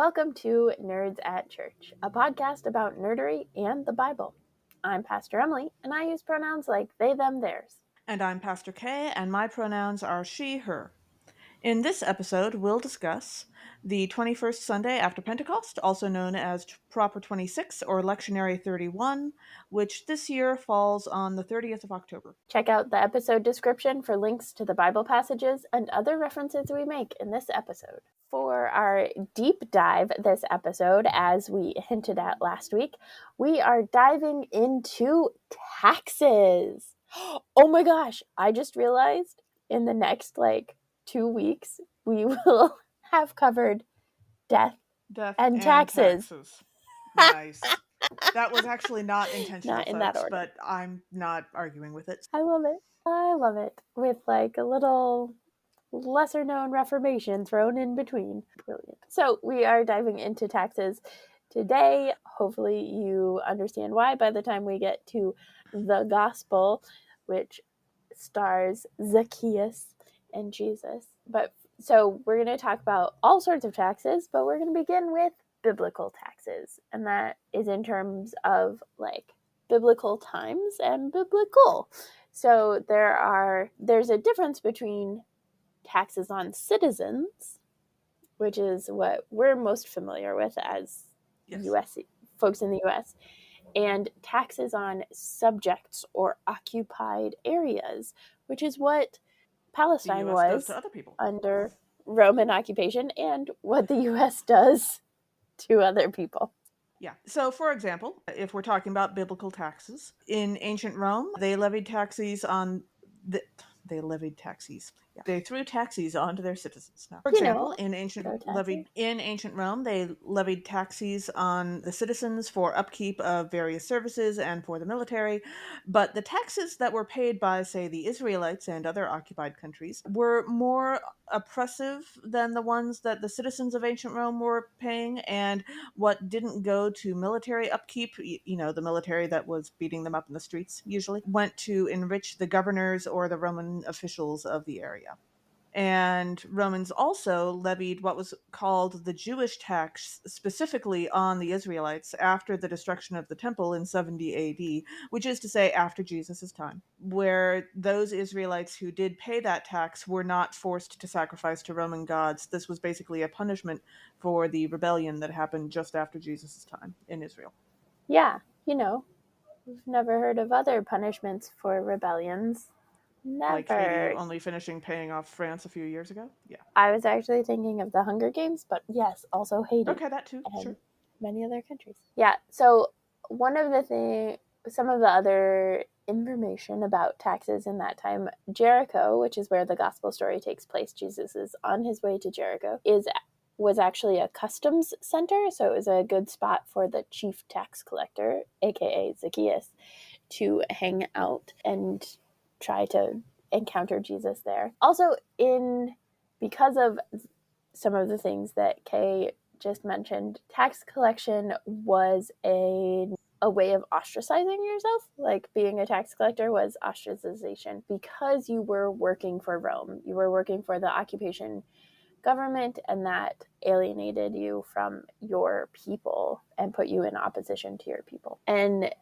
Welcome to Nerds at Church, a podcast about nerdery and the Bible. I'm Pastor Emily, and I use pronouns like they, them, theirs. And I'm Pastor Kay, and my pronouns are she, her. In this episode, we'll discuss the 21st Sunday after Pentecost, also known as Proper 26 or Lectionary 31, which this year falls on the 30th of October. Check out the episode description for links to the Bible passages and other references we make in this episode. For our deep dive this episode, as we hinted at last week, we are diving into taxes. Oh my gosh, I just realized in the next 2 weeks, we will have covered death and taxes. Nice. That was actually not intentional, Not in folks, that order. but I'm not arguing with it. I love it. I love it. With a little lesser known reformation thrown in between. Brilliant. So we are diving into taxes today. Hopefully you understand why by the time we get to the gospel, which stars Zacchaeus and Jesus. So we're going to talk about all sorts of taxes, but we're going to begin with biblical taxes. And that is in terms of biblical times and biblical. So there's a difference between taxes on citizens, which is what we're most familiar with as U.S. folks in the U.S., and taxes on subjects or occupied areas, which is what Palestine was to other people under Roman occupation and what the U.S. does to other people. Yeah. So, for example, if we're talking about biblical taxes, in ancient Rome, they levied taxes on They threw taxes onto their citizens. Now, for example, in ancient Rome, they levied taxes on the citizens for upkeep of various services and for the military. But the taxes that were paid by, say, the Israelites and other occupied countries were more oppressive than the ones that the citizens of ancient Rome were paying. And what didn't go to military upkeep, the military that was beating them up in the streets usually, went to enrich the governors or the Roman officials of the area. And Romans also levied what was called the Jewish tax specifically on the Israelites after the destruction of the temple in 70 AD, which is to say after Jesus' time, where those Israelites who did pay that tax were not forced to sacrifice to Roman gods. This was basically a punishment for the rebellion that happened just after Jesus' time in Israel. Yeah, we've never heard of other punishments for rebellions. Never. Like Haiti only finishing paying off France a few years ago? Yeah. I was actually thinking of the Hunger Games, but yes, also Haiti. Okay, that too, and sure. Many other countries. Yeah, so some of the other information about taxes in that time, Jericho, which is where the gospel story takes place, Jesus is on his way to Jericho, was actually a customs center, so it was a good spot for the chief tax collector, aka Zacchaeus, to hang out and try to encounter Jesus there. Also, because of some of the things that Kay just mentioned, tax collection was a way of ostracizing yourself. Being a tax collector was ostracization because you were working for Rome. You were working for the occupation government, and that alienated you from your people and put you in opposition to your people. And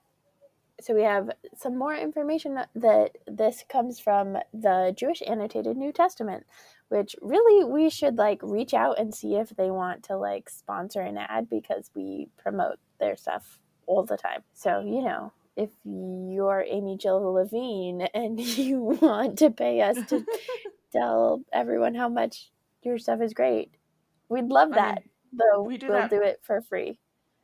so we have some more information that this comes from the Jewish Annotated New Testament, which really we should reach out and see if they want to sponsor an ad, because we promote their stuff all the time. So, if you're Amy Jill Levine and you want to pay us to tell everyone how much your stuff is great, we'd love that. Though we'll do it for free.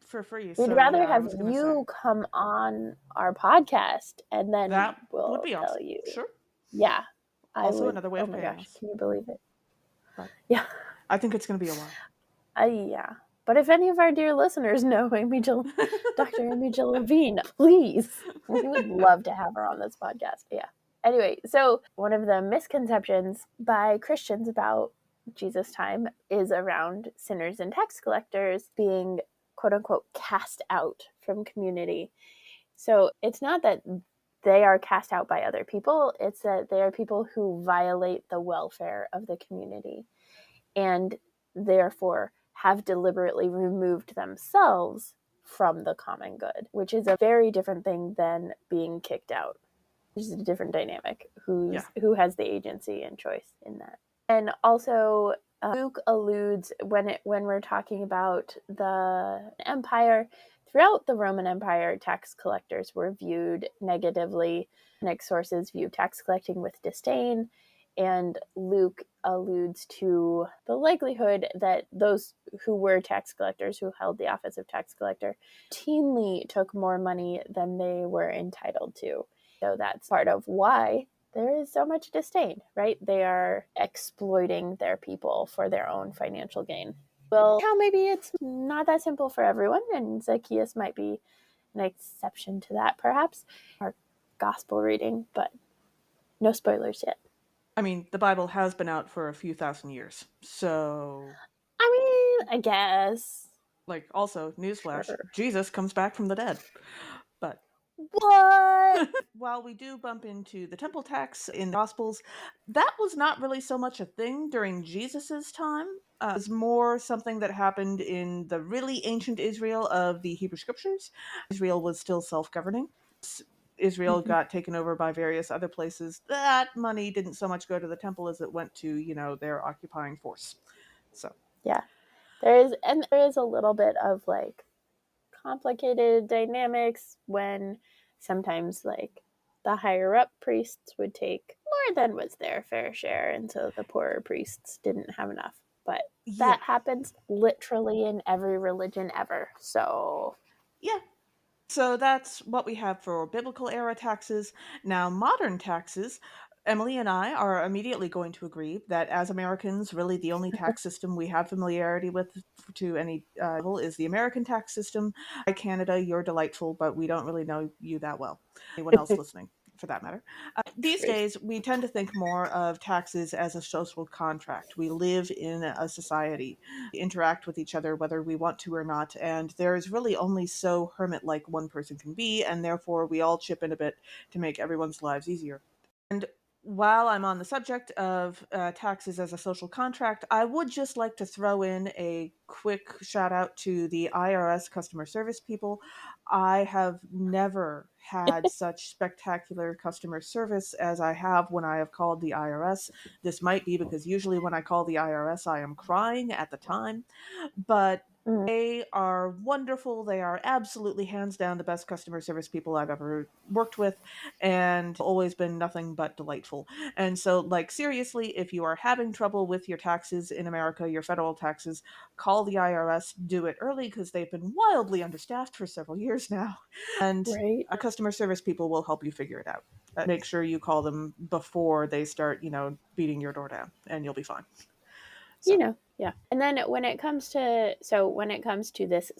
For free. We'd rather have you come on our podcast, and then we'll tell you. Sure. Yeah. Also another way of paying us. Oh my gosh, can you believe it? Right. Yeah. I think it's going to be a while. Yeah. But if any of our dear listeners know Dr. Amy Jill Levine, please, we would love to have her on this podcast. Yeah. Anyway, so one of the misconceptions by Christians about Jesus' time is around sinners and tax collectors being quote unquote cast out from community. So it's not that they are cast out by other people, it's that they are people who violate the welfare of the community and therefore have deliberately removed themselves from the common good, which is a very different thing than being kicked out. It's a different dynamic. Who has the agency and choice in that? And also, Luke alludes when we're talking about the empire. Throughout the Roman Empire, tax collectors were viewed negatively. Ethnic sources view tax collecting with disdain, and Luke alludes to the likelihood that those who were tax collectors, who held the office of tax collector, routinely took more money than they were entitled to. So that's part of why there is so much disdain, right? They are exploiting their people for their own financial gain. Well, how maybe it's not that simple for everyone, and Zacchaeus might be an exception to that, perhaps. Our gospel reading, but no spoilers yet. I mean, the Bible has been out for a few thousand years, so... I mean, I guess. Like, also, newsflash, sure. Jesus comes back from the dead. But... What? While we do bump into the temple tax in the Gospels, that was not really so much a thing during Jesus's time. It was more something that happened in the really ancient Israel of the Hebrew Scriptures. Israel was still self-governing. Israel got taken over by various other places. That money didn't so much go to the temple as it went to, their occupying force. So yeah, there is a little bit of like complicated dynamics when sometimes like the higher up priests would take more than was their fair share, and so the poorer priests didn't have enough. But that happens literally in every religion ever. So yeah. So that's what we have for biblical era taxes. Now, modern taxes, Emily and I are immediately going to agree that as Americans, really the only tax system we have familiarity with to any level is the American tax system. By Canada, you're delightful, but we don't really know you that well. Anyone else listening, for that matter. These days, we tend to think more of taxes as a social contract. We live in a society, we interact with each other whether we want to or not, and there's really only so hermit-like one person can be, and therefore we all chip in a bit to make everyone's lives easier. And while I'm on the subject of taxes as a social contract, I would just like to throw in a quick shout out to the IRS customer service people. I have never had such spectacular customer service as I have when I have called the IRS. This might be because usually when I call the IRS, I am crying at the time, but they are wonderful. They are absolutely hands down the best customer service people I've ever worked with, and always been nothing but delightful. And so, like, seriously, if you are having trouble with your taxes in America, your federal taxes, call the IRS, do it early, because they've been wildly understaffed for several years now. And a customer service people will help you figure it out. Make sure you call them before they start, beating your door down, and you'll be fine. So. Yeah. And then when it comes to this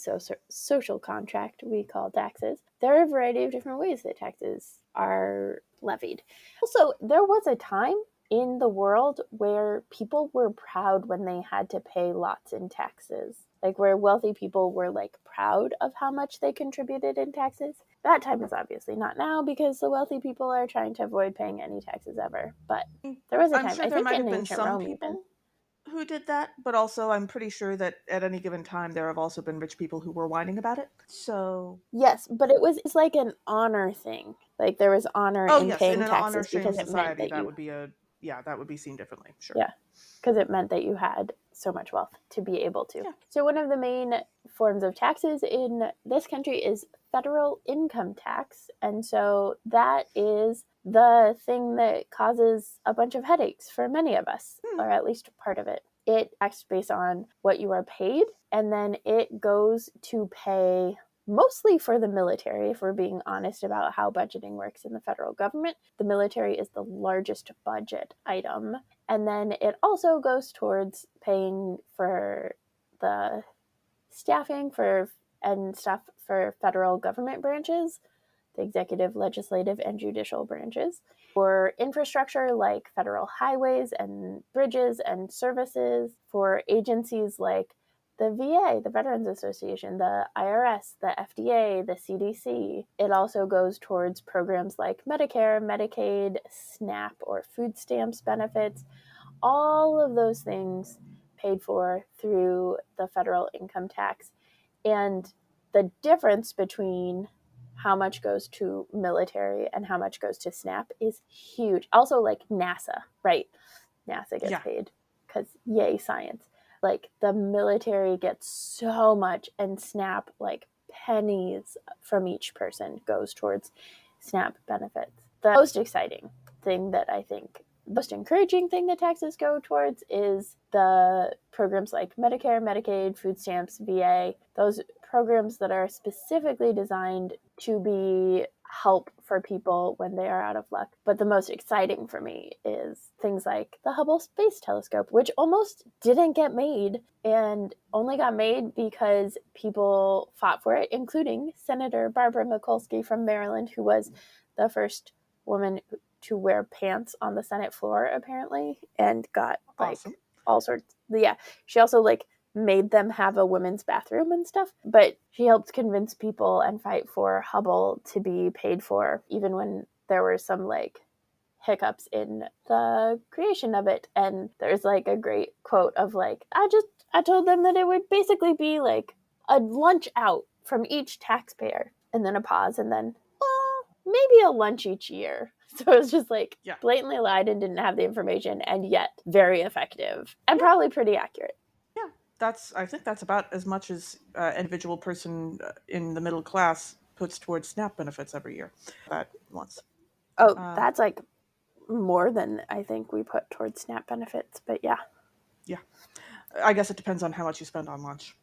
social contract we call taxes, there are a variety of different ways that taxes are levied. Also, there was a time in the world where people were proud when they had to pay lots in taxes, like where wealthy people were like proud of how much they contributed in taxes. That time is obviously not now because the wealthy people are trying to avoid paying any taxes ever. But there was a time, I'm sure there might have been some people who did that, but also I'm pretty sure that at any given time there have also been rich people who were whining about it. So yes, but it's like an honor thing. Like there was honor in paying taxes because it meant that that would be seen differently. Sure. Yeah, because it meant that you had so much wealth to be able to. Yeah. So one of the main forms of taxes in this country is federal income tax, and so that is the thing that causes a bunch of headaches for many of us, or at least part of it. It acts based on what you are paid, and then it goes to pay mostly for the military, if we're being honest about how budgeting works in the federal government. The military is the largest budget item. And then it also goes towards paying for the staffing and stuff for federal government branches, the executive, legislative, and judicial branches, for infrastructure like federal highways and bridges and services, for agencies like the VA, the Veterans Association, the IRS, the FDA, the CDC. It also goes towards programs like Medicare, Medicaid, SNAP, or food stamps benefits. All of those things paid for through the federal income tax. And the difference between how much goes to military and how much goes to SNAP is huge. Also, like NASA, right? NASA gets Yeah. paid because yay, science. Like the military gets so much, and SNAP, like pennies from each person, goes towards SNAP benefits. The most exciting thing that I think, most encouraging thing that taxes go towards is the programs like Medicare, Medicaid, food stamps, VA, those programs that are specifically designed to be help for people when they are out of luck. But the most exciting for me is things like the Hubble Space Telescope, which almost didn't get made and only got made because people fought for it, including Senator Barbara Mikulski from Maryland, who was the first woman to wear pants on the Senate floor, apparently, and got like awesome. all sorts. Yeah, she also like made them have a women's bathroom and stuff, but she helped convince people and fight for Hubble to be paid for, even when there were some like hiccups in the creation of it. And there's like a great quote of like, I told them that it would basically be like a lunch out from each taxpayer, and then a pause, and then, well, maybe a lunch each year. So it was just like blatantly lied and didn't have the information, and yet very effective and probably pretty accurate. Yeah, I think that's about as much as an individual person in the middle class puts towards SNAP benefits every year. That once. Oh, that's like more than I think we put towards SNAP benefits, but yeah. Yeah. I guess it depends on how much you spend on lunch.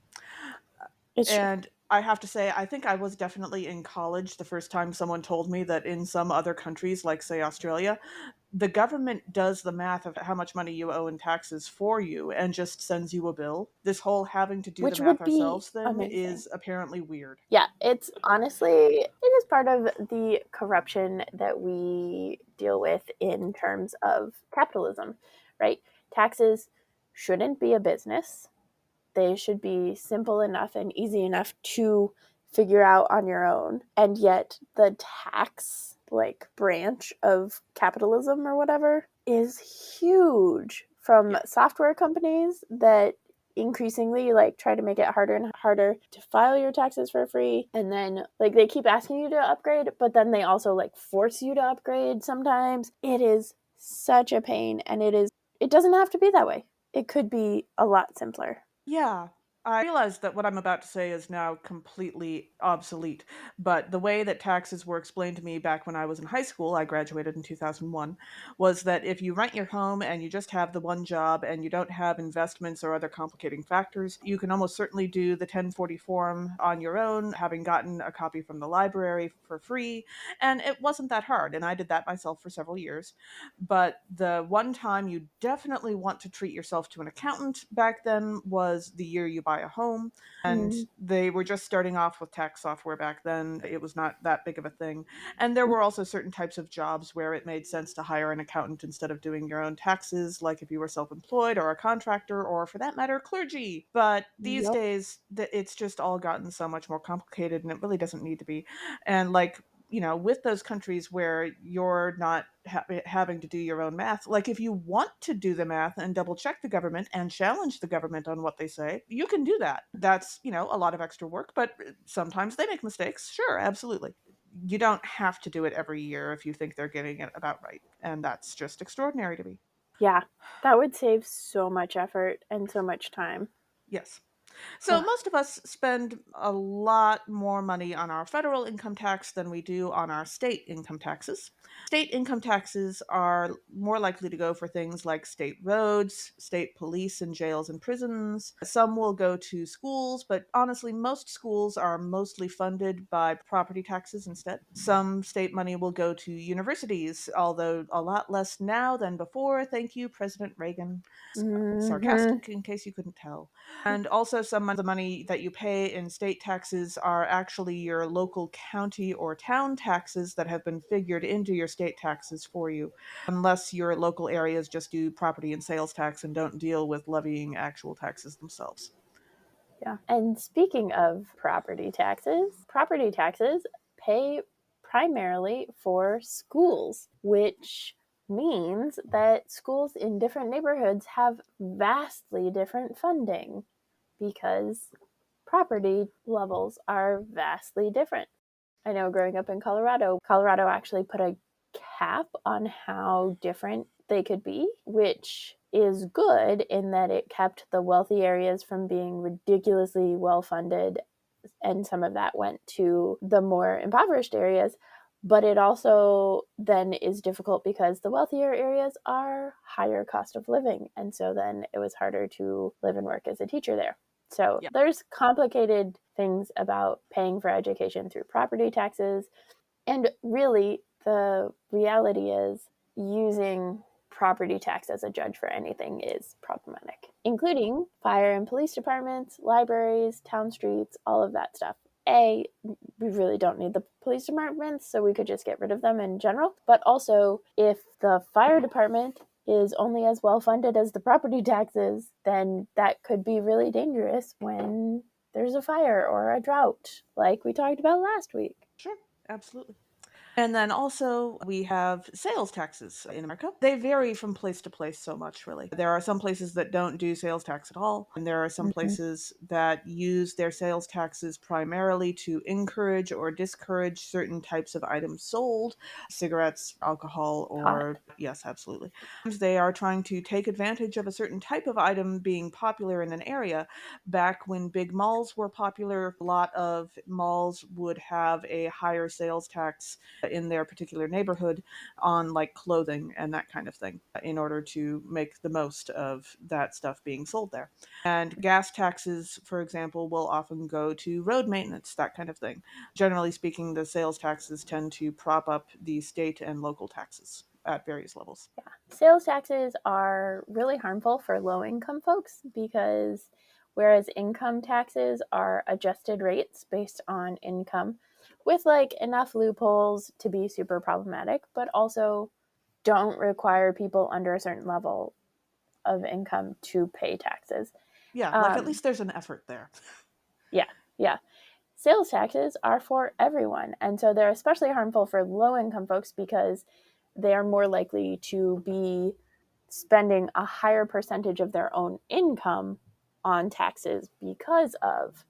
It's and I have to say, I think I was definitely in college the first time someone told me that in some other countries, like, say, Australia, the government does the math of how much money you owe in taxes for you and just sends you a bill. This whole having to do which the math would be ourselves thing amazing. is apparently weird. Yeah, it's honestly, it is part of the corruption that we deal with in terms of capitalism, right? Taxes shouldn't be a business. They should be simple enough and easy enough to figure out on your own. And yet the tax like branch of capitalism or whatever is huge, from software companies that increasingly like try to make it harder and harder to file your taxes for free, and then like they keep asking you to upgrade, but then they also like force you to upgrade sometimes. It is such a pain, and it doesn't have to be that way. It could be a lot simpler. Yeah. I realize that what I'm about to say is now completely obsolete, but the way that taxes were explained to me back when I was in high school, I graduated in 2001, was that if you rent your home and you just have the one job and you don't have investments or other complicating factors, you can almost certainly do the 1040 form on your own, having gotten a copy from the library for free, and it wasn't that hard, and I did that myself for several years. But the one time you definitely want to treat yourself to an accountant back then was the year you buy a home. And they were just starting off with tax software back then. It was not that big of a thing. And there were also certain types of jobs where it made sense to hire an accountant instead of doing your own taxes, like if you were self-employed or a contractor or, for that matter, clergy. But these days, it's just all gotten so much more complicated, and it really doesn't need to be. And like, with those countries where you're not having to do your own math, like if you want to do the math and double check the government and challenge the government on what they say, you can do that. That's, a lot of extra work, but sometimes they make mistakes. Sure, absolutely. You don't have to do it every year if you think they're getting it about right. And that's just extraordinary to me. Yeah, that would save so much effort and so much time. Yes. So most of us spend a lot more money on our federal income tax than we do on our state income taxes. State income taxes are more likely to go for things like state roads, state police and jails and prisons. Some will go to schools, but honestly, most schools are mostly funded by property taxes instead. Some state money will go to universities, although a lot less now than before. Thank you, President Reagan. Sarcastic, in case you couldn't tell. And also, some of the money that you pay in state taxes are actually your local county or town taxes that have been figured into your state taxes for you, unless your local areas just do property and sales tax and don't deal with levying actual taxes themselves. Yeah. And speaking of property taxes pay primarily for schools, which means that schools in different neighborhoods have vastly different funding because property levels are vastly different. I know growing up in Colorado actually put a cap on how different they could be, which is good in that it kept the wealthy areas from being ridiculously well funded, and some of that went to the more impoverished areas. But it also then is difficult because the wealthier areas are higher cost of living. And so then it was harder to live and work as a teacher there. So there's complicated things about paying for education through property taxes. And really, the reality is using property tax as a judge for anything is problematic, including fire and police departments, libraries, town streets, all of that stuff. We really don't need the police departments, so we could just get rid of them in general. But also, if the fire department is only as well funded as the property taxes, then that could be really dangerous when there's a fire or a drought, like we talked about last week. Sure, absolutely. And then also we have sales taxes in America. They vary from place to place so much, really. There are some places that don't do sales tax at all, and there are some places that use their sales taxes primarily to encourage or discourage certain types of items sold, cigarettes, alcohol, or yes, absolutely. They are trying to take advantage of a certain type of item being popular in an area. Back when big malls were popular, a lot of malls would have a higher sales tax in their particular neighborhood on like clothing and that kind of thing in order to make the most of that stuff being sold there. And gas taxes, for example, will often go to road maintenance, that kind of thing. Generally speaking, the sales taxes tend to prop up the state and local taxes at various levels. Yeah. Sales taxes are really harmful for low income folks because whereas income taxes are adjusted rates based on income with like enough loopholes to be super problematic, but also don't require people under a certain level of income to pay taxes. Yeah, like at least there's an effort there. Yeah. Sales taxes are for everyone. And so they're especially harmful for low income folks because they are more likely to be spending a higher percentage of their own income on taxes because of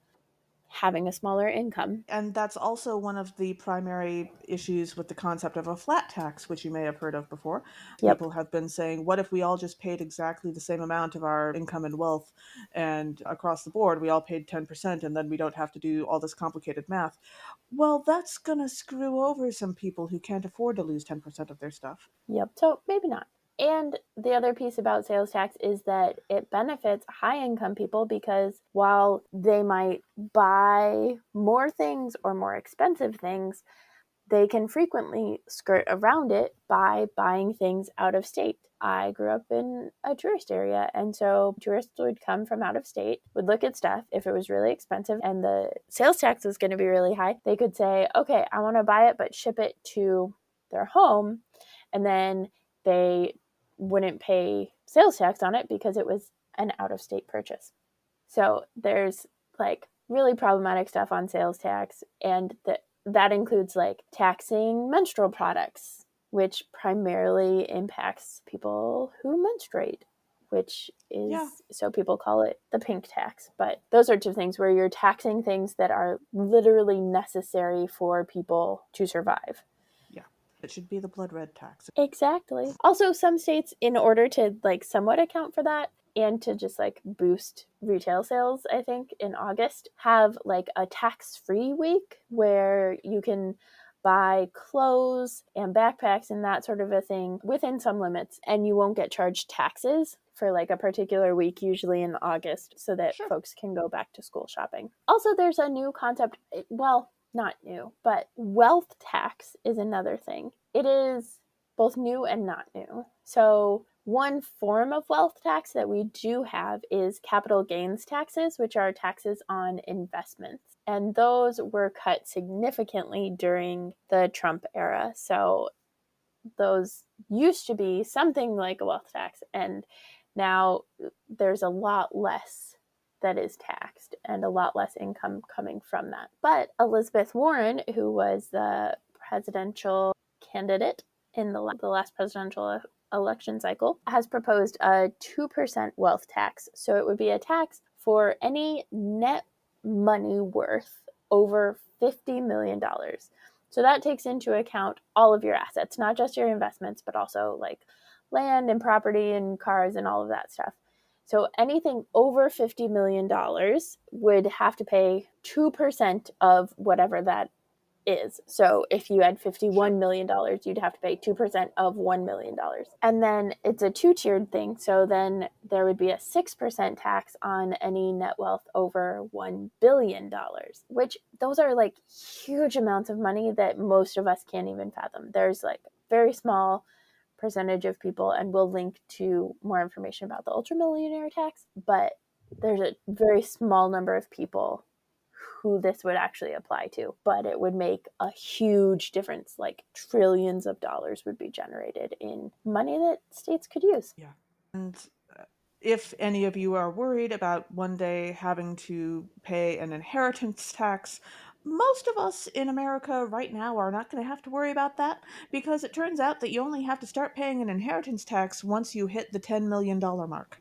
having a smaller income. And that's also one of the primary issues with the concept of a flat tax, which you may have heard of before. Yep. People have been saying, what if we all just paid exactly the same amount of our income and wealth, and across the board we all paid 10%, and then we don't have to do all this complicated math? Well, that's going to screw over some people who can't afford to lose 10% of their stuff. Yep. So maybe not. And the other piece about sales tax is that it benefits high income people because while they might buy more things or more expensive things, they can frequently skirt around it by buying things out of state. I grew up in a tourist area, and so tourists would come from out of state, would look at stuff. If it was really expensive and the sales tax was going to be really high, they could say, okay, I want to buy it, but ship it to their home. And then they wouldn't pay sales tax on it because it was an out of state purchase. So there's like really problematic stuff on sales tax, and that includes like taxing menstrual products, which primarily impacts people who menstruate, which is so people call it the pink tax. But those are two things where you're taxing things that are literally necessary for people to survive. It should be the blood red tax. Exactly. Also, some states, in order to like somewhat account for that and to just like boost retail sales, I think in August, have like a tax-free week where you can buy clothes and backpacks and that sort of a thing within some limits, and you won't get charged taxes for like a particular week, usually in August, so that folks can go back to school shopping. Also, there's a new concept, well, not new, but wealth tax is another thing. It is both new and not new. So one form of wealth tax that we do have is capital gains taxes, which are taxes on investments. And those were cut significantly during the Trump era. So those used to be something like a wealth tax, and now there's a lot less that is taxed and a lot less income coming from that. But Elizabeth Warren, who was the presidential candidate in the last presidential election cycle, has proposed a 2% wealth tax. So it would be a tax for any net money worth over $50 million. So that takes into account all of your assets, not just your investments, but also like land and property and cars and all of that stuff. So anything over $50 million would have to pay 2% of whatever that is. So if you had $51 million, you'd have to pay 2% of $1 million. And then it's a two-tiered thing. So then there would be a 6% tax on any net wealth over $1 billion, which those are like huge amounts of money that most of us can't even fathom. There's like very small percentage of people, and we'll link to more information about the ultramillionaire tax, but there's a very small number of people who this would actually apply to, but it would make a huge difference. Like trillions of dollars would be generated in money that states could use. Yeah. And if any of you are worried about one day having to pay an inheritance tax, most of us in America right now are not going to have to worry about that, because it turns out that you only have to start paying an inheritance tax once you hit the $10 million mark.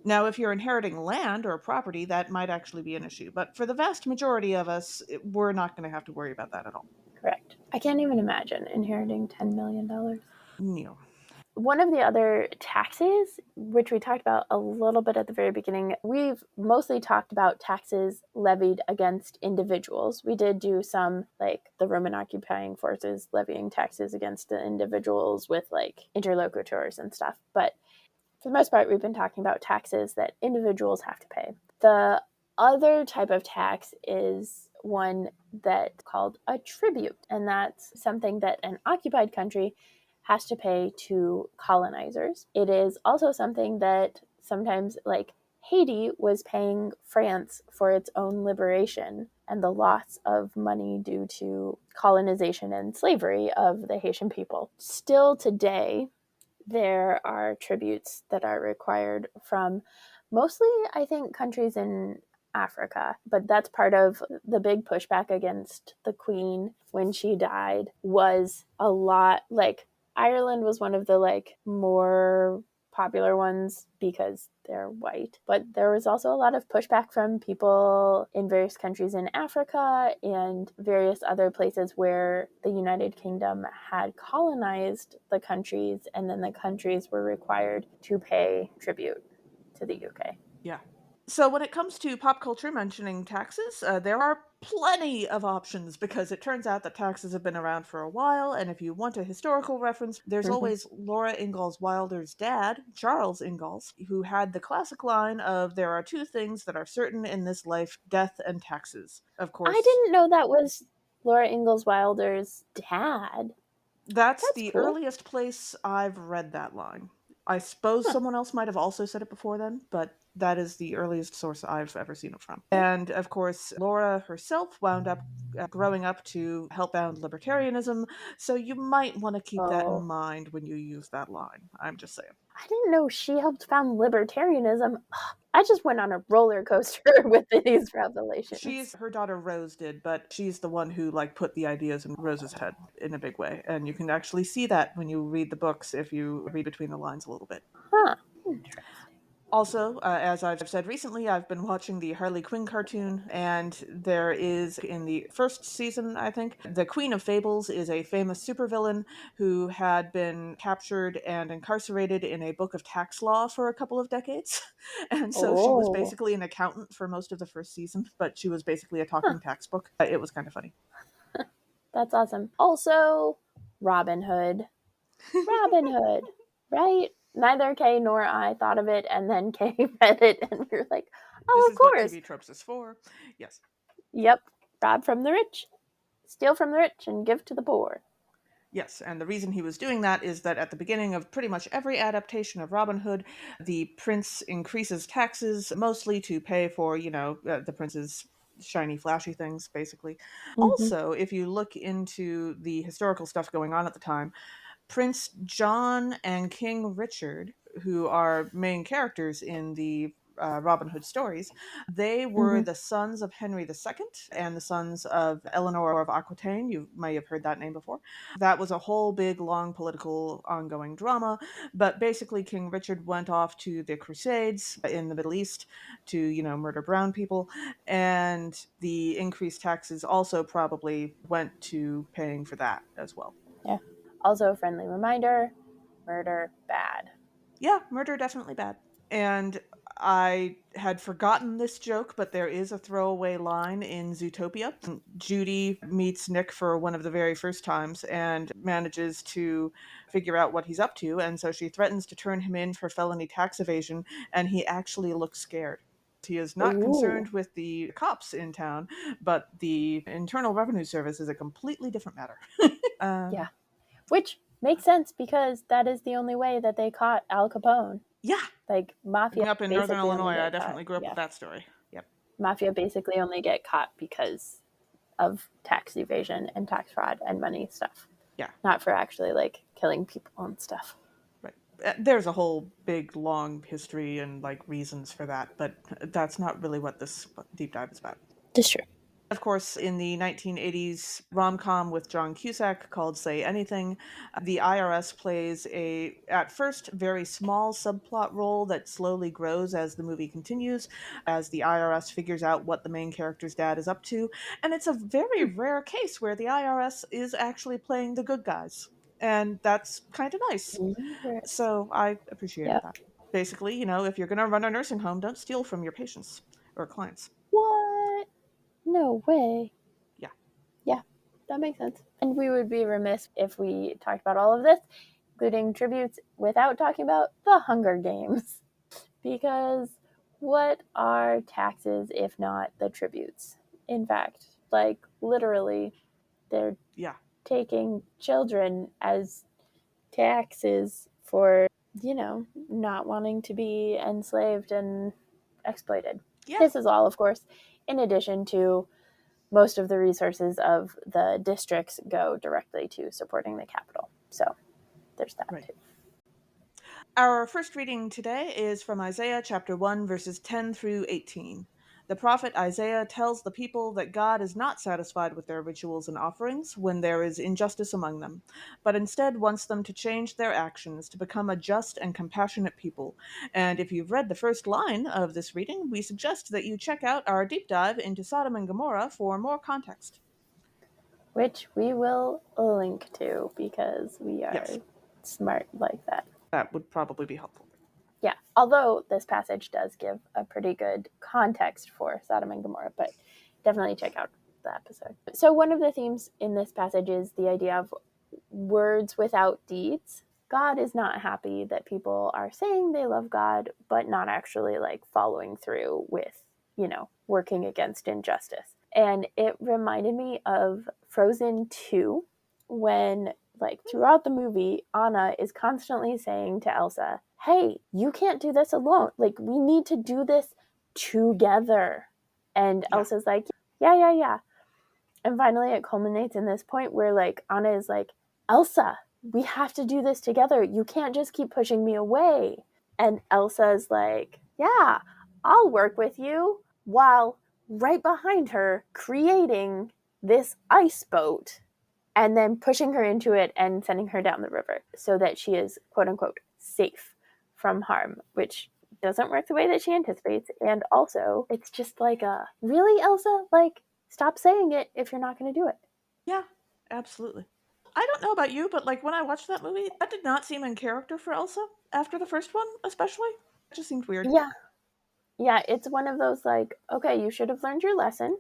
Now, if you're inheriting land or property, that might actually be an issue. But for the vast majority of us, we're not going to have to worry about that at all. Correct. I can't even imagine inheriting $10 million. No. One of the other taxes, which we talked about a little bit at the very beginning, we've mostly talked about taxes levied against individuals. We did do some, like the Roman occupying forces levying taxes against the individuals with like interlocutors and stuff. But for the most part, we've been talking about taxes that individuals have to pay. The other type of tax is one that's called a tribute, and that's something that an occupied country has to pay to colonizers. It is also something that sometimes, like Haiti was paying France for its own liberation and the loss of money due to colonization and slavery of the Haitian people. Still today, there are tributes that are required from mostly, I think, countries in Africa. But that's part of the big pushback against the Queen when she died, was a lot like Ireland was one of the like more popular ones because they're white. But there was also a lot of pushback from people in various countries in Africa and various other places where the United Kingdom had colonized the countries, and then the countries were required to pay tribute to the UK. Yeah. So when it comes to pop culture mentioning taxes, there are plenty of options, because it turns out that taxes have been around for a while, and if you want a historical reference, there's always Laura Ingalls Wilder's dad, Charles Ingalls, who had the classic line of, "There are two things that are certain in this life, death and taxes." Of course, I didn't know that was Laura Ingalls Wilder's dad. That's That's the cool. earliest place I've read that line. I suppose someone else might have also said it before then, but that is the earliest source I've ever seen it from. And of course, Laura herself wound up growing up to help found libertarianism, so you might want to keep that in mind when you use that line. I'm just saying. I didn't know she helped found libertarianism. I just went on a roller coaster with these revelations. Her daughter Rose did, but she's the one who like put the ideas in Rose's head in a big way, and you can actually see that when you read the books if you read between the lines a little bit. Huh. Interesting. Also, as I've said recently, I've been watching the Harley Quinn cartoon, and there is, in the first season, I think, the Queen of Fables is a famous supervillain who had been captured and incarcerated in a book of tax law for a couple of decades. And so she was basically an accountant for most of the first season, but she was basically a talking tax book. It was kind of funny. That's awesome. Also, Robin Hood. Robin Hood, right? Neither Kay nor I thought of it, and then Kay read it, and we were like, oh, This of is what course. TV Tropes is for. Yes. Yep. Rob from the rich, steal from the rich, and give to the poor. Yes, and the reason he was doing that is that at the beginning of pretty much every adaptation of Robin Hood, the prince increases taxes, mostly to pay for, the prince's shiny, flashy things, basically. Mm-hmm. Also, if you look into the historical stuff going on at the time, Prince John and King Richard, who are main characters in the Robin Hood stories. They were the sons of Henry II and the sons of Eleanor of Aquitaine. You may have heard that name before. That was a whole big, long political ongoing drama. But basically, King Richard went off to the Crusades in the Middle East to, murder brown people. And the increased taxes also probably went to paying for that as well. Yeah. Also, a friendly reminder, murder bad. Yeah, murder definitely bad. And I had forgotten this joke, but there is a throwaway line in Zootopia. Judy meets Nick for one of the very first times and manages to figure out what he's up to, and so she threatens to turn him in for felony tax evasion, and he actually looks scared. He is not concerned with the cops in town, but the Internal Revenue Service is a completely different matter. Yeah. Which makes sense because that is the only way that they caught Al Capone. Yeah. Like, mafia Up in Northern Illinois, I definitely grew up with that story. Yep. Mafia basically only get caught because of tax evasion and tax fraud and money stuff. Yeah. Not for actually, like, killing people and stuff. Right. There's a whole big, long history and, reasons for that, but that's not really what this deep dive is about. Just true. Of course, in the 1980s rom-com with John Cusack called Say Anything, the IRS plays a, at first, very small subplot role that slowly grows as the movie continues, as the IRS figures out what the main character's dad is up to. And it's a very rare case where the IRS is actually playing the good guys. And that's kind of nice. So I appreciated that. Basically, if you're going to run a nursing home, don't steal from your patients or clients. What? No way. Yeah. Yeah, that makes sense. And we would be remiss if we talked about all of this, including tributes, without talking about the Hunger Games. Because what are taxes if not the tributes? In fact, literally, they're taking children as taxes for, not wanting to be enslaved and exploited. Yeah. This is all, of course, in addition to most of the resources of the districts go directly to supporting the capital. So there's that too. Our first reading today is from Isaiah chapter 1, verses 10 through 18. The prophet Isaiah tells the people that God is not satisfied with their rituals and offerings when there is injustice among them, but instead wants them to change their actions to become a just and compassionate people. And if you've read the first line of this reading, we suggest that you check out our deep dive into Sodom and Gomorrah for more context. Which we will link to because we are smart like that. That would probably be helpful. Yeah, although this passage does give a pretty good context for Sodom and Gomorrah, but definitely check out the episode. So one of the themes in this passage is the idea of words without deeds. God is not happy that people are saying they love God, but not actually following through with, working against injustice. And it reminded me of Frozen 2 when throughout the movie, Anna is constantly saying to Elsa, hey, you can't do this alone. We need to do this together. And Elsa's like, yeah. And finally it culminates in this point where Anna is like, Elsa, we have to do this together. You can't just keep pushing me away. And Elsa's like, yeah, I'll work with you, while right behind her creating this ice boat and then pushing her into it and sending her down the river so that she is, quote unquote, safe from harm, which doesn't work the way that she anticipates. And also, it's just really, Elsa? Stop saying it if you're not going to do it. Yeah, absolutely. I don't know about you, but when I watched that movie, that did not seem in character for Elsa after the first one, especially. It just seemed weird. Yeah, it's one of those okay, you should have learned your lesson.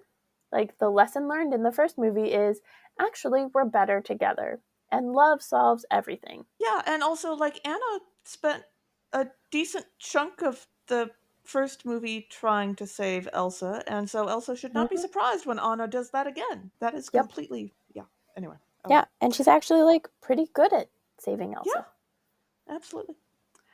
The lesson learned in the first movie is actually we're better together and love solves everything. Yeah, and also Anna spent a decent chunk of the first movie trying to save Elsa, and so Elsa should not be surprised when Anna does that again. That is completely anyway. Yeah, and she's actually pretty good at saving Elsa. Yeah, absolutely.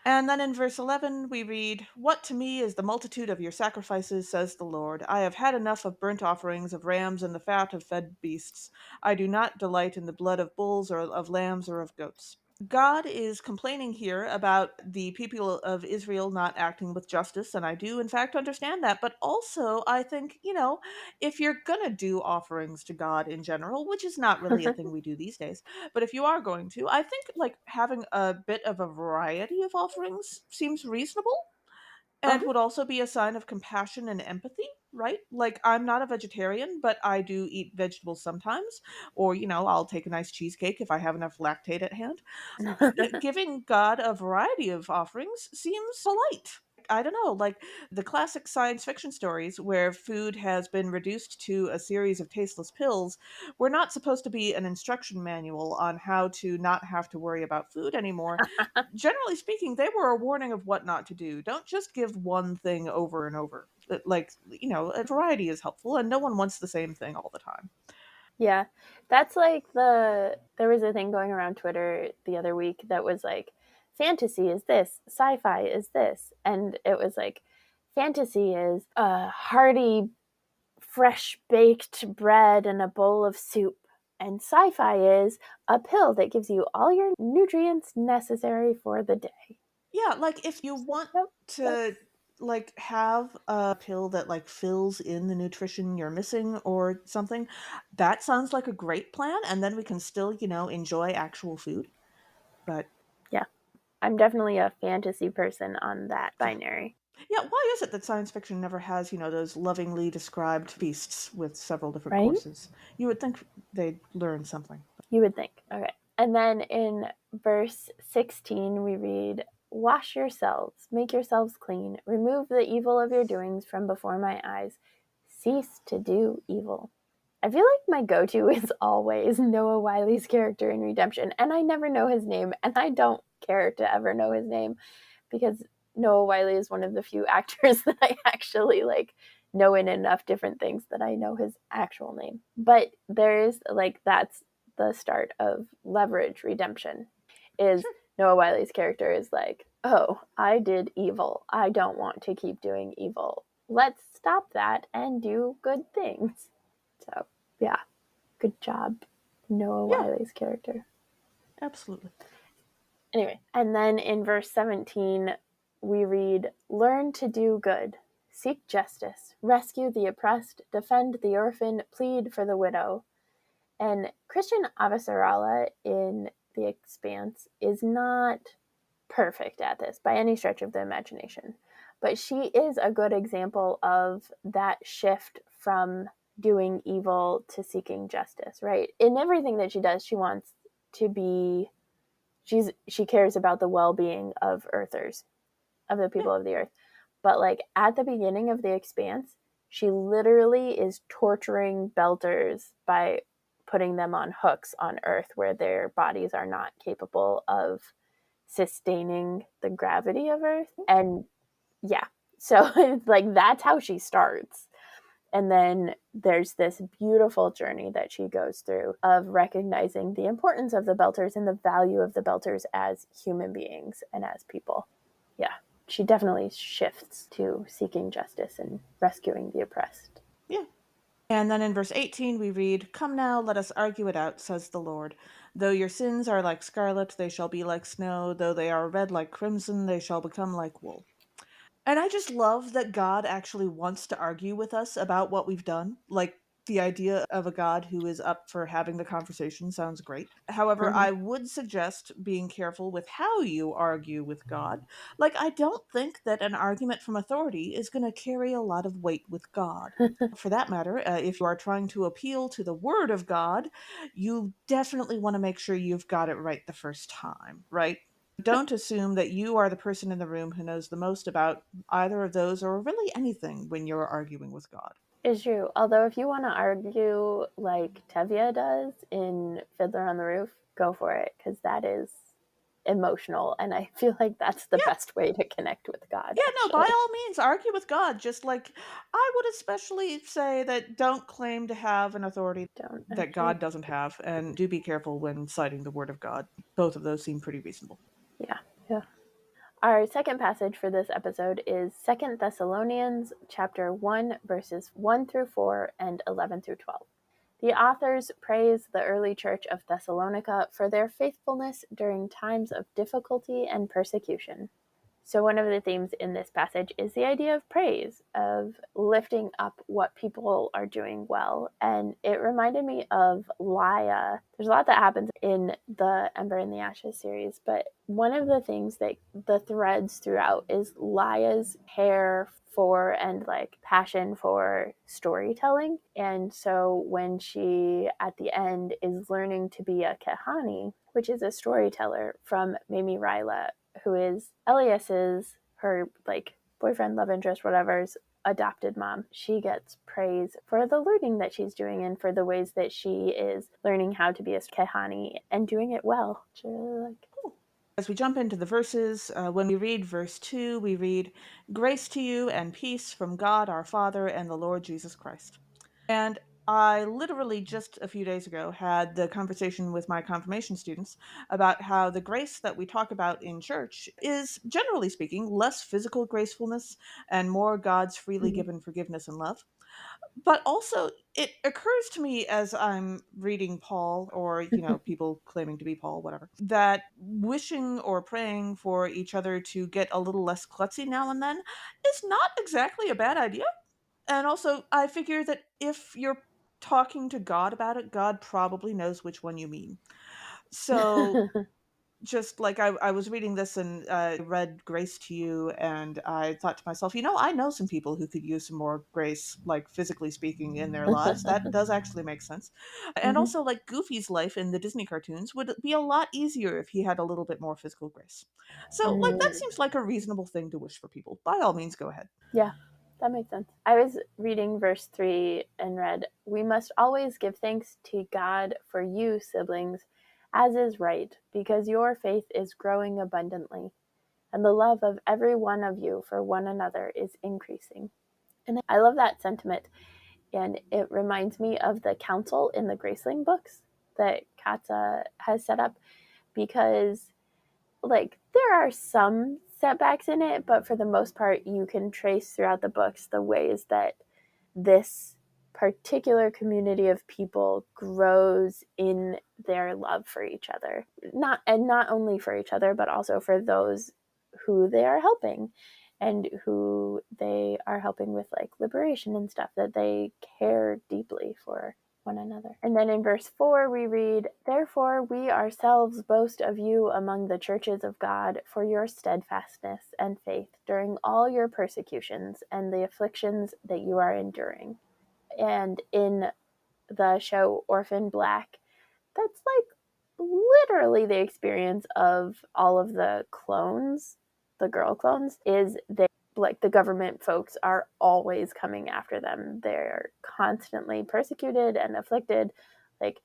And then in verse 11 we read, What to me is the multitude of your sacrifices, says the Lord. I have had enough of burnt offerings, of rams, and the fat of fed beasts. I do not delight in the blood of bulls or of lambs or of goats. God is complaining here about the people of Israel not acting with justice, and I do, in fact, understand that. But also, I think, if you're going to do offerings to God in general, which is not really a thing we do these days, but if you are going to, I think like having a bit of a variety of offerings seems reasonable and Uh-huh. would also be a sign of compassion and empathy, right? Like, I'm not a vegetarian, but I do eat vegetables sometimes. Or, I'll take a nice cheesecake if I have enough lactate at hand. Giving God a variety of offerings seems polite. I don't know, like the classic science fiction stories where food has been reduced to a series of tasteless pills were not supposed to be an instruction manual on how to not have to worry about food anymore. Generally speaking, they were a warning of what not to do. Don't just give one thing over and over. Like, a variety is helpful, and no one wants the same thing all the time. Yeah. That's like there was a thing going around Twitter the other week that was like fantasy is this, sci-fi is this, and it was like fantasy is a hearty fresh baked bread and a bowl of soup. And sci-fi is a pill that gives you all your nutrients necessary for the day. Yeah, like if you want Yep, to like have a pill that like fills in the nutrition you're missing or something, that sounds like a great plan, and then we can still, enjoy actual food. But yeah. I'm definitely a fantasy person on that yeah. binary. Yeah, why is it that science fiction never has, those lovingly described feasts with several different Right? courses? You would think they'd learn something. You would think. Okay. And then in verse 16, we read, "Wash yourselves, make yourselves clean, remove the evil of your doings from before my eyes, cease to do evil." I feel like my go to is always Noah Wiley's character in Redemption, and I never know his name, and I don't care to ever know his name because Noah Wiley is one of the few actors that I actually like know in enough different things that I know his actual name. But there's like that's the start of Leverage Redemption is Sure. Noah Wiley's character is like, "Oh, I did evil. I don't want to keep doing evil. Let's stop that and do good things." So, yeah, good job, Noah Yeah, Wiley's character. absolutely. Anyway, and then in verse 17, we read, "Learn to do good, seek justice, rescue the oppressed, defend the orphan, plead for the widow." And Christian Avasarala in The Expanse is not perfect at this by any stretch of the imagination, but she is a good example of that shift from doing evil to seeking justice, right? In everything that she does, she wants to be she cares about the well-being of earthers, of the Yeah. people of the earth. But like at the beginning of The Expanse, she literally is torturing belters by putting them on hooks on earth where their bodies are not capable of sustaining the gravity of earth. And yeah, so it's like that's how she starts. And then there's this beautiful journey that she goes through of recognizing the importance of the Belters and the value of the Belters as human beings and as people. Yeah, she definitely shifts to seeking justice and rescuing the oppressed. Yeah. And then in verse 18 we read, "Come now, let us argue it out, says the Lord. Though your sins are like scarlet, they shall be like snow. Though they are red like crimson, they shall become like wool." And I just love that God actually wants to argue with us about what we've done. Like, the idea of a God who is up for having the conversation sounds great. However, Mhm. I would suggest being careful with how you argue with God. Like, I don't think that an argument from authority is going to carry a lot of weight with God. For that matter, if you are trying to appeal to the Word of God, you definitely want to make sure you've got it right the first time, right? Don't assume that you are the person in the room who knows the most about either of those or really anything when you're arguing with God. Is true. Although, if you want to argue like Tevye does in Fiddler on the Roof, go for it because that is emotional. And I feel like that's the Yeah, best way to connect with God, yeah, no, by actually. all means, argue with God. Just like I would especially say that don't claim to have an authority Don't that actually. God doesn't have, and do be careful when citing the Word of God. Both of those seem pretty reasonable. Yeah. Yeah. Our second passage for this episode is 2 Thessalonians chapter 1 verses 1 through 4 and 11 through 12. The authors praise the early church of Thessalonica for their faithfulness during times of difficulty and persecution. So, one of the themes in this passage is the idea of praise, of lifting up what people are doing well. And it reminded me of Laia. There's a lot that happens in the Ember and the Ashes series, but one of the things that the threads throughout is Laia's care for and like passion for storytelling. And so when she at the end is learning to be a Kahani, which is a storyteller from Mimi Ryla, who is Elias's, her like boyfriend, love interest, whatever's adopted mom, she gets praise for the learning that she's doing and for the ways that she is learning how to be a Kahani and doing it well. Like, cool. As we jump into the verses, when we read verse 2, we read, "Grace to you and peace from God our Father and the Lord Jesus Christ." And I literally just a few days ago had the conversation with my confirmation students about how the grace that we talk about in church is, generally speaking, less physical gracefulness and more God's freely given forgiveness and love. But also, it occurs to me as I'm reading Paul, or, people claiming to be Paul, whatever, that wishing or praying for each other to get a little less klutzy now and then is not exactly a bad idea. And also, I figure that if you're talking to God about it, God probably knows which one you mean. So, just like I was reading this and read Grace to You, and I thought to myself, I know some people who could use some more grace, like physically speaking, in their lives. That does actually make sense. And also, like Goofy's life in the Disney cartoons would be a lot easier if he had a little bit more physical grace. So, like, that seems like a reasonable thing to wish for people. By all means, go ahead. Yeah, that makes sense. I was reading verse 3 and read, "We must always give thanks to God for you, siblings, as is right, because your faith is growing abundantly, and the love of every one of you for one another is increasing." And I love that sentiment. And it reminds me of the council in the Graceling books that Katza has set up, because like there are some setbacks in it, but for the most part you can trace throughout the books the ways that this particular community of people grows in their love for each other, not only for each other but also for those who they are helping and who they are helping with like liberation and stuff, that they care deeply for one another. And then in verse 4 we read, "Therefore we ourselves boast of you among the churches of God for your steadfastness and faith during all your persecutions and the afflictions that you are enduring." And in the show Orphan Black, that's like literally the experience of all of the clones, the girl clones, is they like the government folks are always coming after them. They're constantly persecuted and afflicted. Like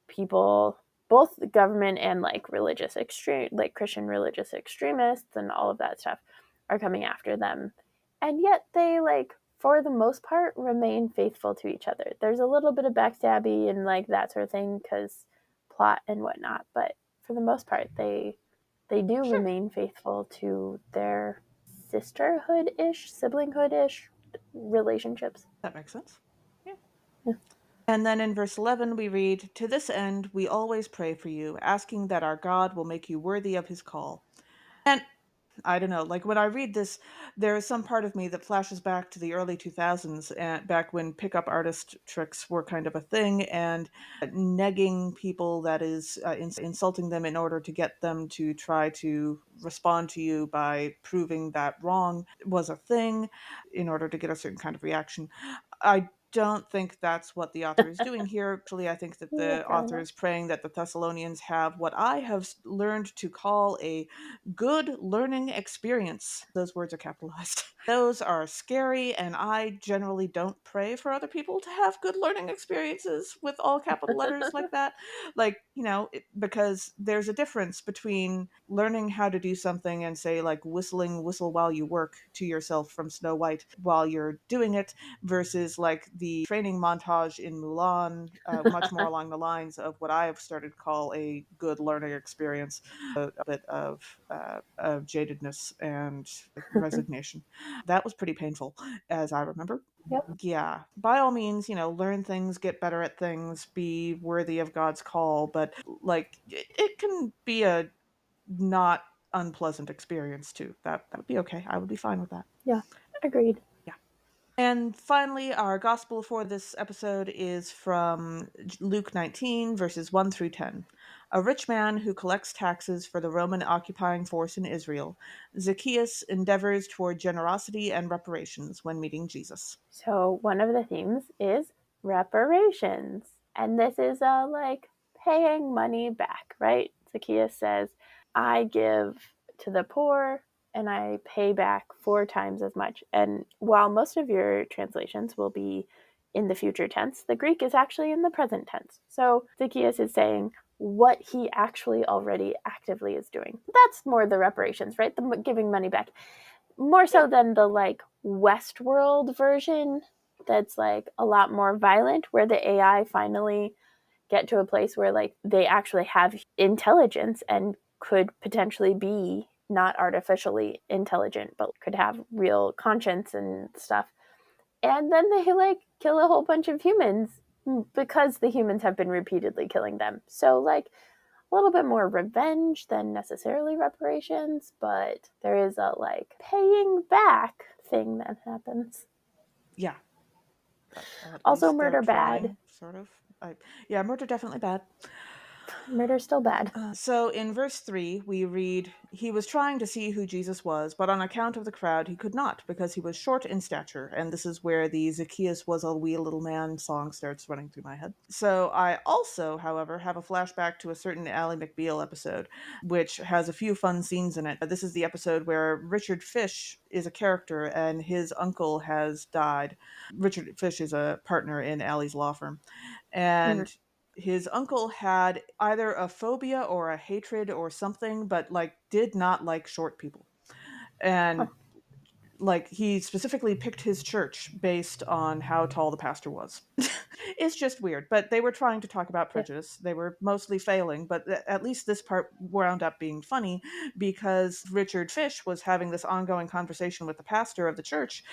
people, both the government and like religious extreme, like Christian religious extremists and all of that stuff are coming after them. And yet they like for the most part remain faithful to each other. There's a little bit of backstabby and like that sort of thing because plot and whatnot, but for the most part they do Sure. remain faithful to their sisterhood-ish, sibling-hood-ish relationships. That makes sense. Yeah. Yeah. And then in verse 11, we read, "To this end, we always pray for you, asking that our God will make you worthy of his call." And I don't know, like when I read this, there is some part of me that flashes back to the early 2000s, and back when pickup artist tricks were kind of a thing, and negging people, that is, insulting them in order to get them to try to respond to you by proving that wrong was a thing in order to get a certain kind of reaction. I don't think that's what the author is doing here. Actually, I think that Yeah, the probably author not. is praying that the Thessalonians have what I have learned to call a good learning experience. Those words are capitalized. Those are scary, and I generally don't pray for other people to have good learning experiences with all capital letters like that. Like, because there's a difference between learning how to do something and, say, like whistling Whistle While You Work to yourself from Snow White while you're doing it, versus like the training montage in Mulan, much more along the lines of what I have started to call a good learning experience, a bit of jadedness and resignation. That was pretty painful, as I remember. Yep. Yeah, by all means, learn things, get better at things, be worthy of God's call, but like it can be a not unpleasant experience too. That would be okay. I would be fine with that. Yeah. Agreed. Yeah. And finally, our gospel for this episode is from Luke 19, verses 1 through 10. A rich man who collects taxes for the Roman occupying force in Israel, Zacchaeus endeavors toward generosity and reparations when meeting Jesus. So one of the themes is reparations. And this is like paying money back, right? Zacchaeus says, I give to the poor and I pay back 4 times as much. And while most of your translations will be in the future tense, the Greek is actually in the present tense. So Zacchaeus is saying what he actually already actively is doing. That's more the reparations, right? The giving money back. More so than the like Westworld version that's like a lot more violent, where the AI finally get to a place where like they actually have intelligence and could potentially be not artificially intelligent but could have real conscience and stuff, and then they like kill a whole bunch of humans because the humans have been repeatedly killing them. So like a little bit more revenge than necessarily reparations, but there is a like paying back thing that happens. Yeah. At Also, least they're murder bad. trying, sort of. Yeah, murder definitely bad. Murder's still bad. So in verse 3, we read, He was trying to see who Jesus was, but on account of the crowd he could not, because he was short in stature. And this is where the Zacchaeus was a wee little man song starts running through my head. So I also, however, have a flashback to a certain Ally McBeal episode, which has a few fun scenes in it. This is the episode where Richard Fish is a character and his uncle has died. Richard Fish is a partner in Ally's law firm. And his uncle had either a phobia or a hatred or something, but like did not like short people. And like he specifically picked his church based on how tall the pastor was. It's just weird, but they were trying to talk about Yeah. prejudice. They were mostly failing, but at least this part wound up being funny because Richard Fish was having this ongoing conversation with the pastor of the church.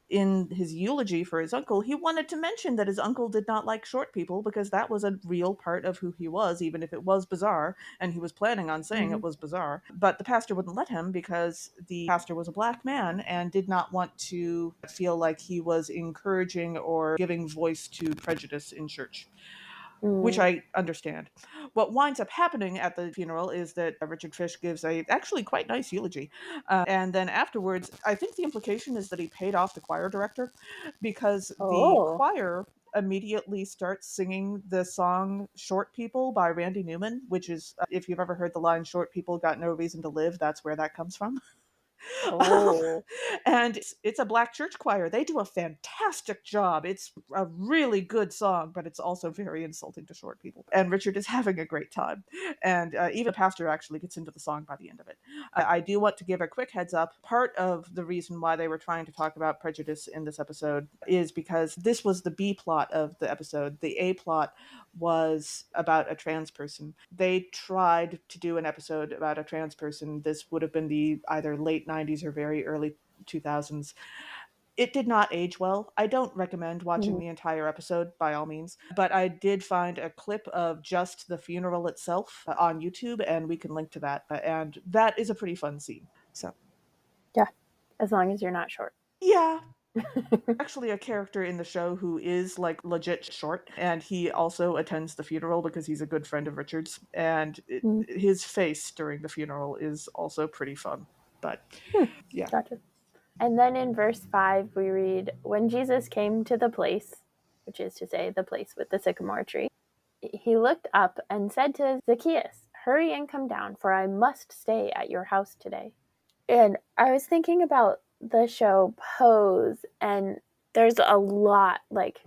In his eulogy for his uncle, he wanted to mention that his uncle did not like short people because that was a real part of who he was, even if it was bizarre, and he was planning on saying it was bizarre. But the pastor wouldn't let him because the pastor was a black man and did not want to feel like he was encouraging or giving voice to prejudice in church, which I understand. What winds up happening at the funeral is that Richard Fish gives a actually quite nice eulogy, and then afterwards, I think the implication is that he paid off the choir director because the Oh. choir immediately starts singing the song "Short People" by Randy Newman, which is, if you've ever heard the line "Short people got no reason to live," that's where that comes from. Oh. And it's a black church choir. They do a fantastic job. It's a really good song, but it's also very insulting to short people. And Richard is having a great time. And even the pastor actually gets into the song by the end of it. I do want to give a quick heads up. Part of the reason why they were trying to talk about prejudice in this episode is because this was the B plot of the episode. The A plot was about a trans person. They tried to do an episode about a trans person. This would have been the either late 90s or very early 2000s. It did not age well. I don't recommend watching the entire episode by all means, but I did find a clip of just the funeral itself on YouTube, and we can link to that. And that is a pretty fun scene. So, Yeah. As long as you're not short. yeah, actually a character in the show who is like legit short, and he also attends the funeral because he's a good friend of Richard's, and his face during the funeral is also pretty fun. But yeah. Gotcha. And then in verse 5, we read, When Jesus came to the place, which is to say, the place with the sycamore tree, he looked up and said to Zacchaeus, Hurry and come down, for I must stay at your house today. And I was thinking about the show Pose, and there's a lot, like,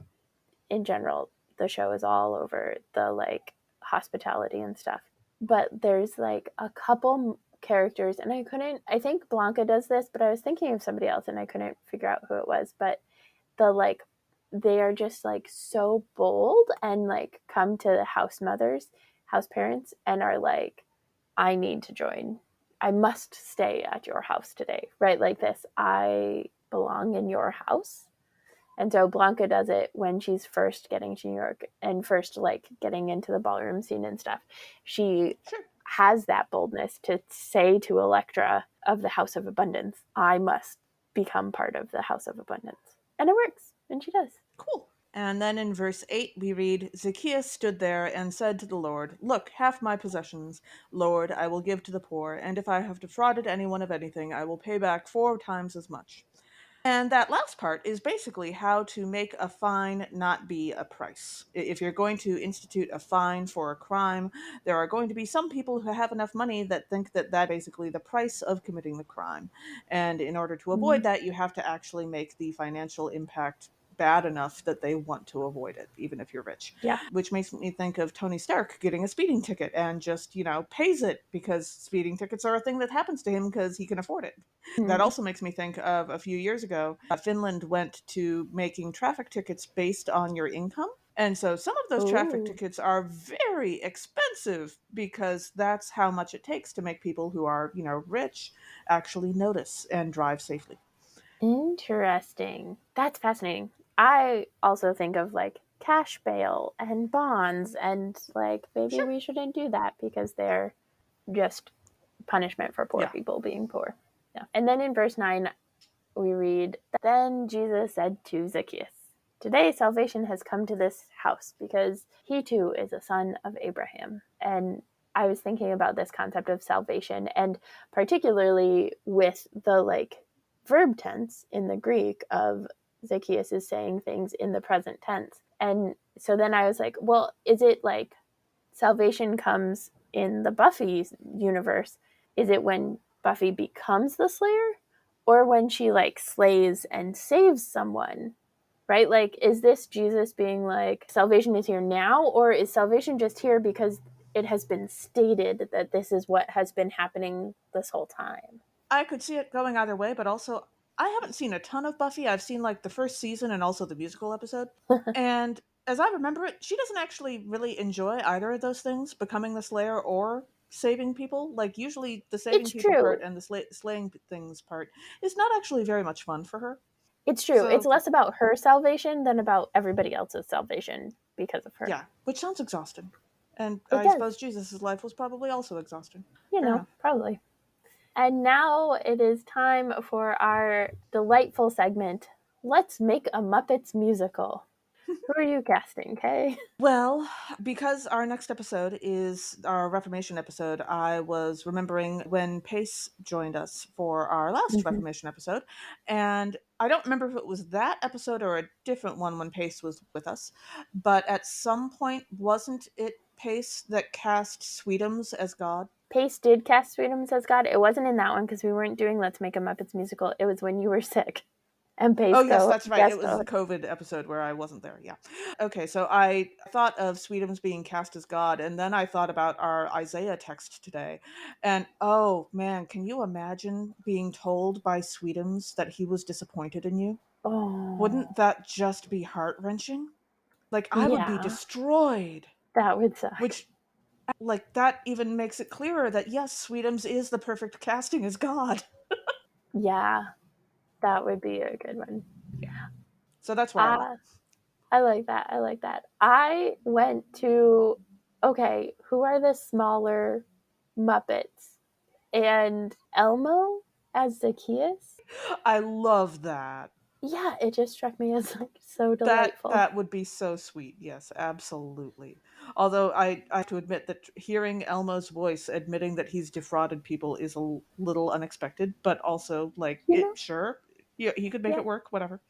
in general, the show is all over the, like, hospitality and stuff. But there's, like, a couple characters, and I think Blanca does this, but I was thinking of somebody else, and I couldn't figure out who it was. But the, like, they are just, like, so bold and, like, come to the house parents, and are like, I need to join. I must stay at your house today, right? Like this, I belong in your house. And so Blanca does it when she's first getting to New York and first like getting into the ballroom scene and stuff. She has that boldness to say to Electra of the House of Abundance, I must become part of the House of Abundance. And it works. And she does. Cool. And then in verse 8 we read, Zacchaeus stood there and said to the Lord, Look, half my possessions, Lord, I will give to the poor, and if I have defrauded anyone of anything, I will pay back 4 times as much. And that last part is basically how to make a fine not be a price. If you're going to institute a fine for a crime, there are going to be some people who have enough money that think that that's basically the price of committing the crime. And in order to avoid that, you have to actually make the financial impact bad enough that they want to avoid it, even if you're rich. Yeah. Which makes me think of Tony Stark getting a speeding ticket and just, pays it because speeding tickets are a thing that happens to him because he can afford it. That also makes me think of a few years ago, Finland went to making traffic tickets based on your income. And so some of those traffic tickets are very expensive because that's how much it takes to make people who are, rich actually notice and drive safely. Interesting. That's fascinating. I also think of like cash bail and bonds, and like maybe we shouldn't do that because they're just punishment for poor people being poor. Yeah. And then in verse 9, we read, Then Jesus said to Zacchaeus, Today salvation has come to this house because he too is a son of Abraham. And I was thinking about this concept of salvation, and particularly with the like verb tense in the Greek of Zacchaeus is saying things in the present tense. And so then I was like, well, is it like salvation comes in the Buffy universe? Is it when Buffy becomes the Slayer? Or when she like slays and saves someone? Right? Like, is this Jesus being like, salvation is here now? Or is salvation just here because it has been stated that this is what has been happening this whole time? I could see it going either way, but also I haven't seen a ton of Buffy. I've seen like the first season and also the musical episode. And as I remember it, she doesn't actually really enjoy either of those things, becoming the Slayer or saving people. Like usually the saving people part and the slaying things part is not actually very much fun for her. It's true. It's less about her salvation than about everybody else's salvation because of her. Yeah, which sounds exhausting. And I suppose Jesus' life was probably also exhausting. Probably. And now it is time for our delightful segment, Let's Make a Muppets Musical. Who are you casting, Kay? Well, because our next episode is our Reformation episode, I was remembering when Pace joined us for our last Reformation episode, and I don't remember if it was that episode or a different one when Pace was with us, but at some point, wasn't it Pace that cast Sweetums as God? Pace did cast Sweetums as God. It wasn't in that one because we weren't doing Let's Make a Muppets Musical. It was when you were sick. And Pace yes, that's right. It was the COVID episode where I wasn't there. Yeah. Okay, so I thought of Sweetums being cast as God, and then I thought about our Isaiah text today. And oh man, can you imagine being told by Sweetums that he was disappointed in you? Oh. Wouldn't that just be heart-wrenching? Like, I would be destroyed. That would suck. Which, like, that even makes it clearer that yes, Sweetums is the perfect casting as God. Yeah. That would be a good one. Yeah. So that's where I went. I like that. I like that. I went to, okay, who are the smaller Muppets? And Elmo as Zacchaeus? I love that. Yeah, it just struck me as like so delightful. That would be so sweet. Yes, absolutely. Although I have to admit that hearing Elmo's voice admitting that he's defrauded people is a little unexpected, but also like sure. Yeah, he could make it work, whatever.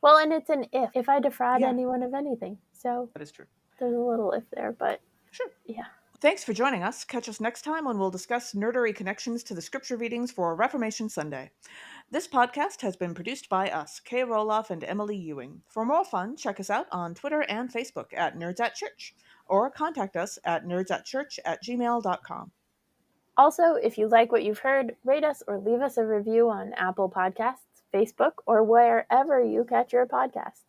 Well, and it's an if I defraud anyone of anything. So that is true. There's a little if there, but sure. Yeah. Thanks for joining us. Catch us next time when we'll discuss nerdery connections to the scripture readings for Reformation Sunday. This podcast has been produced by us, Kay Rohloff and Emily Ewing. For more fun, check us out on Twitter and Facebook at Nerds at Church, or contact us at nerdsatchurch@gmail.com. Also, if you like what you've heard, rate us or leave us a review on Apple Podcasts, Facebook, or wherever you catch your podcasts.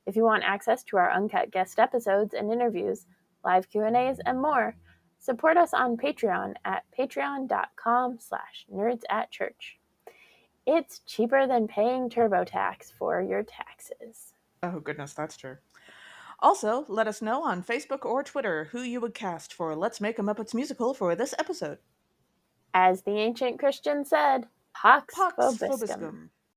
If you want access to our uncut guest episodes and interviews, live Q&As, and more, support us on Patreon at patreon.com/nerdsatchurch. It's cheaper than paying TurboTax for your taxes. Oh, goodness, that's true. Also, let us know on Facebook or Twitter who you would cast for Let's Make a Muppets Musical for this episode. As the ancient Christian said, Pax Pax Vobiscum. Vobiscum.